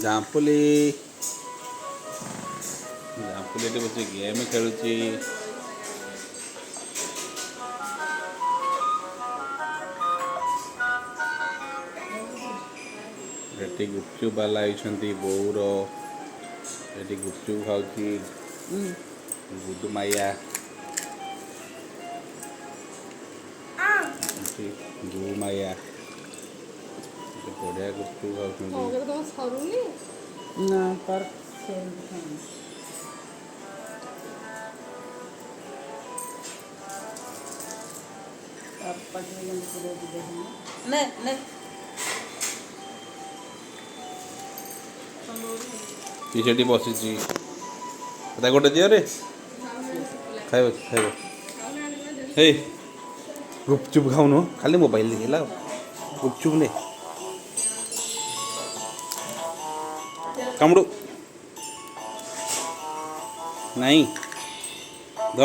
ଜାମ୍ପୁଲି ଜାମ୍ପୁଲି ଏଠି ବସି ଗେମ୍ ଖେଳୁଛି। ଏଠି ଗୁପଚୁପ ବାଲା ଆଇଛନ୍ତି ବୋଉର। ଏଠି ଗୁପଚୁପ ଖାଉଛି ଗୁଡୁ ମାଇଆ। ଏଠି ଗୁମାଇଆ ବଢିଆ ଗୁପଚୁପ ଖାଉଛନ୍ତି। ନା ତାର ସେମିତି ଖାଉନି। ପାଟିରେ ଯେମିତି ପୁରେଇକି ଦେଖୁନ। ନେ ନେ କି ସେଠି ବସିଛି ତା ଗୋଟେ ଦିଅରେ ଖାଇବ ଖାଇବ। ହେଇ ଗୁପଚୁପ ଖାଉନୁ ଖାଲି ମୋବାଇଲ ଦେଖିଲା ଗୁପଚୁପ ନେ କାମୁଡୁ ନାଇଁ ଦ